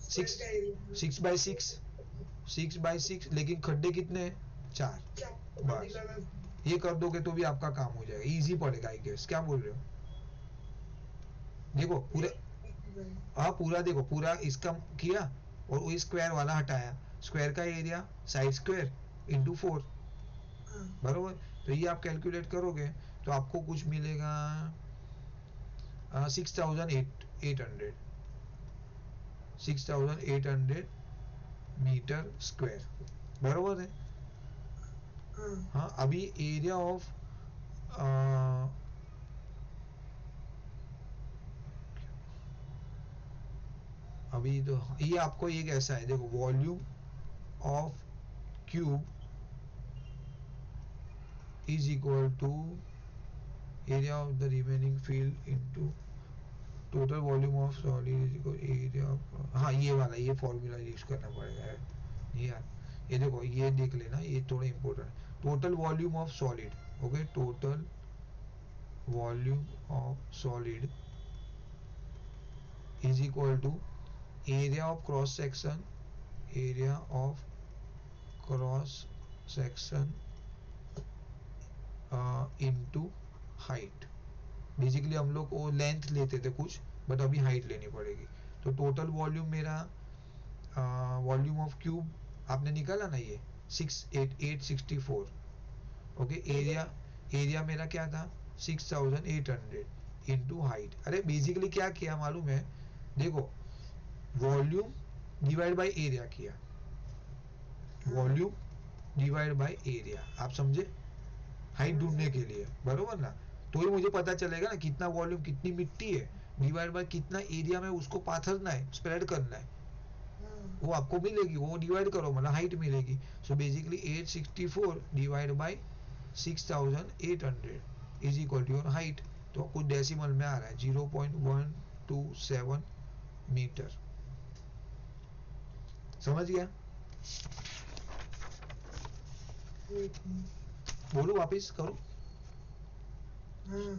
स्क्वायर 6, का एरिया 6 बाई 6, 6 बाई 6, लेकिन खड्डे कितने हैं, 4, 4 बस। मल्टीप्लाई बाय ये कर दोगे तो भी आपका काम हो जाएगा, इजी पड़ेगा आई गेस, क्या बोल रहे हो। देखो पूरा, हाँ पूरा देखो, पूरा इसका किया और वो स्क्वायर वाला हटाया, स्क्वायर का एरिया साइड स्क्वायर इंटू 4, हाँ बरोबर। तो ये आप कैलकुलेट करोगे तो आपको कुछ मिलेगा 6800, 6800 मीटर स्क्वायर, बरोबर है। हाँ हाँ अभी एरिया ऑफ, अभी तो ये आपको एक ऐसा है, देखो volume of cube is equal to area of the remaining field into total volume of solid is equal area of, हाँ ये वाला, ये फॉर्मूला यूज करना पड़ेगा, यार ये देखो, ये देख लेना, ये थोड़ा important. Total volume of solid, okay, total volume of solid is equal to area of cross section, area of cross section into height. Basically हम लोग वो लेंथ लेते थे कुछ, बट अभी हाइट लेनी पड़ेगी। तो टोटल वॉल्यूम मेरा, वॉल्यूम ऑफ क्यूब आपने निकाला ना, ये 68864, ओके। एरिया, एरिया मेरा क्या था 6800 इंटू हाइट। अरे बेसिकली क्या किया मालूम है, देखो वॉल्यूम डिवाइड बाय एरिया किया, वॉल्यूम डिवाइड बाय एरिया, आप समझे, हाइट ढूंढने के लिए, बरोबर ना। तो ही मुझे पता चलेगा ना कितना वॉल्यूम, कितनी मिट्टी है, डिवाइड बाय कितना एरिया में उसको पाथरना है, स्प्रेड करना है, वो आपको मिलेगी, वो डिवाइड करो मतलब हाइट मिलेगी। So basically 864 divide by 6800 is equal to your height. तो कुछ डेसिमल में आ रहा है 0.127 मीटर। समझ गया? बोलो, वापिस करो।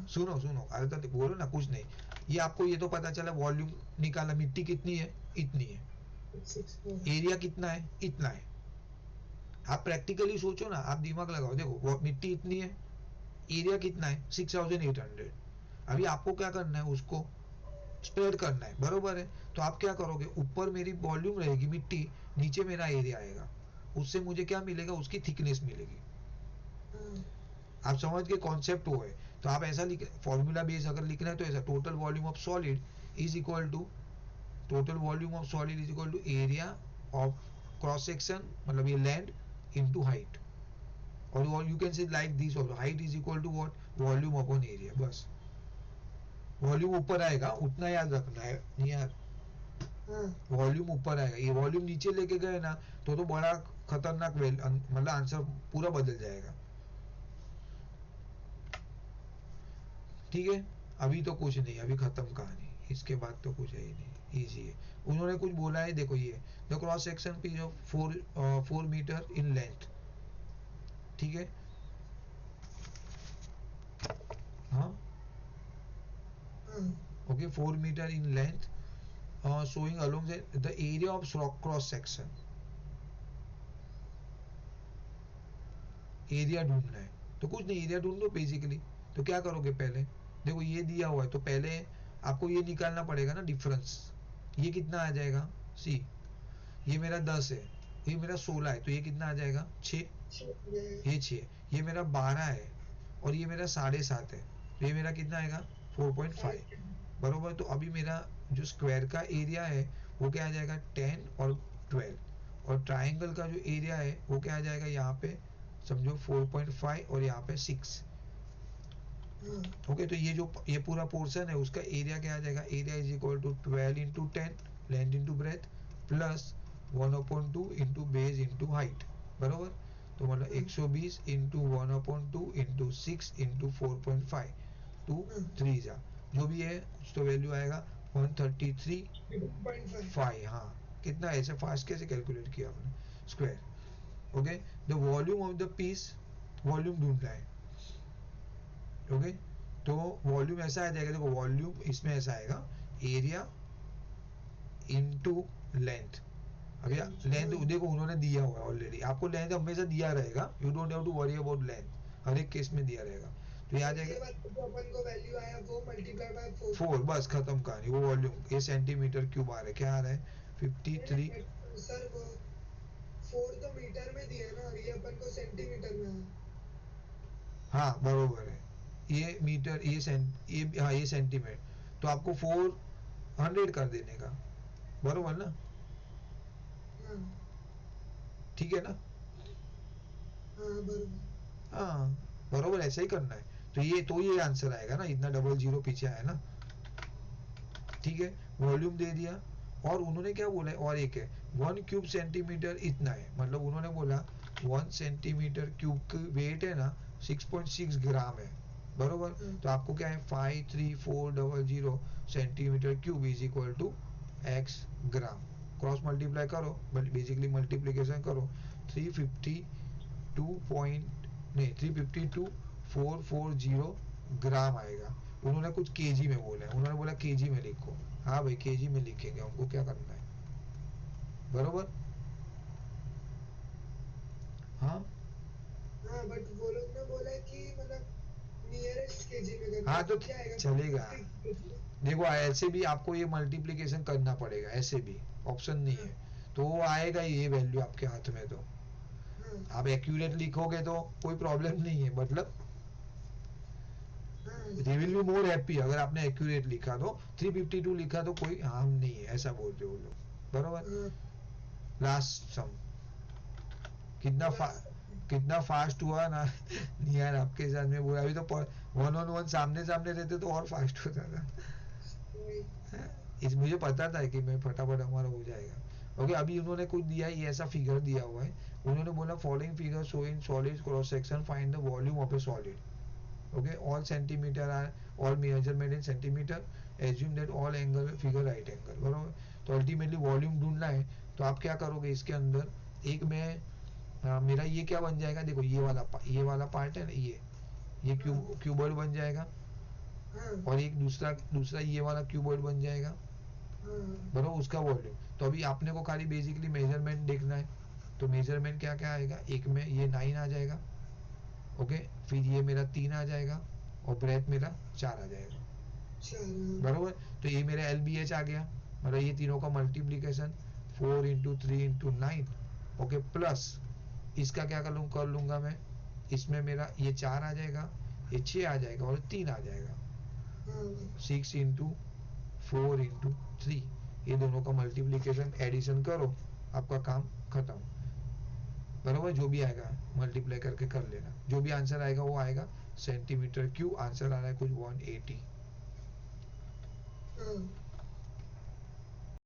सुनो सुनो, अरे तो बोलो ना, कुछ नहीं। ये आपको ये तो पता चला वॉल्यूम निकाला, मिट्टी कितनी है, इतनी है, एरिया कितना है, इतना है। आप प्रैक्टिकली सोचो ना, आप दिमाग लगाओ, देखो मिट्टी इतनी है, एरिया कितना है 6800। अभी आपको क्या करना है, उसको स्प्रेड करना है, बरोबर है। तो आप क्या करोगे, ऊपर मेरी वॉल्यूम रहेगी मिट्टी, नीचे मेरा एरिया आएगा, उससे मुझे क्या मिलेगा, उसकी थिकनेस मिलेगी। आप समझ के कॉन्सेप्ट वो है। तो आप ऐसा लिख, फॉर्मूला बेस अगर लिखना है तो ऐसा, total volume of solid is equal to, total volume of solid is equal to area of cross section, मतलब ये लैंड, इनटू हाइट। और you can say like this also, height is equal to what, volume upon area. बस वॉल्यूम ऊपर आएगा, उतना याद रखना है यार, वॉल्यूम ऊपर आएगा, ये वॉल्यूम नीचे लेके गए ना तो बड़ा खतरनाक मतलब आंसर पूरा बदल जाएगा। ठीक है, अभी तो कुछ नहीं, अभी खत्म कहानी, इसके बाद तो कुछ है ही नहीं, इजी है। उन्होंने कुछ बोला है, देखो ये the cross section piece of 4 metre in length, ठीक है। हाँ, okay, 4 metre in length, showing along the area of cross section, area ढूंढना है। तो कुछ नहीं, एरिया ढूंढ लो बेसिकली। तो क्या करोगे, पहले देखो ये दिया हुआ है, तो पहले आपको ये निकालना पड़ेगा ना डिफरेंस। ये कितना आ जाएगा, सी ये मेरा 10 है, ये मेरा 16 है, तो ये कितना आ जाएगा 6, ये 6, ये मेरा 12 है, और ये मेरा 7.5 है, तो ये मेरा कितना आएगा 4.5, बरोबर। तो अभी मेरा जो स्क्वायर का एरिया है वो क्या आ जाएगा 10 और 12, और ट्राइंगल का जो एरिया है वो क्या आ जाएगा यहाँ पे, समझो 4.5 और यहाँ पे 6। ओके, तो ये जो ये पूरा पोर्शन है उसका एरिया क्या आ जाएगा, area is equal to 12 into 10, length into breadth, plus 1/2 into base into height, बरोबर। तो मतलब 120 इंटू 1/2 इंटू 6 इंटू 4.5, 2 3 जा, जो भी है कुछ तो वैल्यू आएगा 133.5। हाँ, कितना ऐसे फास्ट कैसे कैलकुलेट किया आपने, square. Okay, the volume of the piece, volume ढूंढना है, ओके। तो वॉल्यूम ऐसा आ जाएगा, देखो वॉल्यूम इसमें ऐसा आएगा, एरिया इनटू लेंथ। अभी लेंथ देखो उन्होंने दिया हुआ है ऑलरेडी, आपको लेंथ हमेशा दिया रहेगा, you don't have to worry about length, हर एक केस में दिया रहेगा। तो याद है जो अपन को वैल्यू आया वो मल्टीप्लाई बाय 4, बस खत्म कहानी। वो वॉल्यूम ये सेंटीमीटर क्यूब आ रहा है, क्या आ रहा है 53। सर वो 4 तो मीटर में दिया ना, और ये अपन को सेंटीमीटर में है। हाँ बरोबर है, ये मीटर, ये ये हाँ ये सेंटीमीटर, तो आपको 400 कर देने का, बरोबर ना, ठीक है ना। हाँ बरोबर, ऐसा ही करना है। तो ये आंसर आएगा ना, इतना डबल जीरो पीछे आया ना, ठीक है। वॉल्यूम दे दिया, और उन्होंने क्या बोला है, और एक है 1 क्यूब सेंटीमीटर इतना है, मतलब उन्होंने बोला 1 सेंटीमीटर क्यूब की वेट है ना 6.6 ग्राम है, बरोबर। तो आपको क्या है 53400 centimetre cube is equal to x gram, cross multiply करो, बेसिकली मल्टीप्लीकेशन करो, 352 पॉइंट नहीं 352,440 ग्राम आएगा। उन्होंने कुछ केजी में बोला है, उन्होंने बोला केजी में लिखो। हाँ भाई केजी में लिखेंगे, हमको क्या करना है, बरोबर। हाँ हाँ बट वो लोग ने बोला है कि मतलब नियरेस्ट केजी में करना हाँ है, तो क्या आएगा चलेगा। 50 देखो ऐसे भी आपको ये मल्टीप्लीकेशन करना पड़ेगा, ऐसे भी ऑप्शन नहीं हाँ है, तो वो आएगा ये वैल्यू आपके हाथ में। तो हाँ आप एक्यूरेट लिखोगे तो कोई प्रॉब्लम नहीं है, मतलब हाँ they will be more happy अगर आपने एक्यूरेट लिखा तो। 352 लिखा तो कोई हार्म नहीं है, ऐसा बोल रहे हो लोग, बरोबर। हाँ लास्ट सम कितना लास्ट कितना फास्ट हुआ ना यार आपके साथ में बोला। अभी तो 1 on 1 सामने सामने रहते तो और फास्ट होता था। वही इस मुझे पता था कि मैं फटाफट हमारा हो जाएगा। ओके अभी उन्होंने कुछ दिया है, ये ऐसा फिगर दिया हुआ है। उन्होंने बोला following figure show in solid cross section find the volume of a solid. Okay, all centimeter are all measurement in centimeter, assume that all angle figure right angle, बरोबर। तो अल्टीमेटली वॉल्यूम ढूंढना है, तो आप क्या करोगे इसके अंदर, एक में मेरा ये क्या बन जाएगा, देखो ये वाला पार्ट है ना, ये हाँ क्यूबॉइड बन जाएगा, हाँ और एक दूसरा दूसरा ये वाला क्यूबॉइड बन जाएगा, हाँ बरोबर, उसका वॉल्यूम। तो अभी आपने को खाली बेसिकली मेजरमेंट देखना है, तो मेजरमेंट क्या क्या आएगा, एक में ये 9 आ जाएगा, ओके, फिर ये मेरा 3 आ जाएगा, और ब्रेथ मेरा 4 आ जाएगा, चलो बरोबर। तो ये मेरा एल बी एच आ गया, मतलब ये तीनों का मल्टीप्लीकेशन 4 × 3 × 9, ओके, प्लस इसका क्या कर लूंगा मैं, इसमें मेरा ये 4 आ जाएगा, ये 6 आ जाएगा, और 3 आ जाएगा, हाँ 6 × 4 × 3, ये दोनों का मल्टीप्लीकेशन एडिशन करो, आपका काम खत्म, बरोबर। जो भी आएगा मल्टीप्लाई करके कर लेना, जो भी आंसर आएगा वो आएगा सेंटीमीटर क्यूब। आंसर आ रहा है कुछ 180। हाँ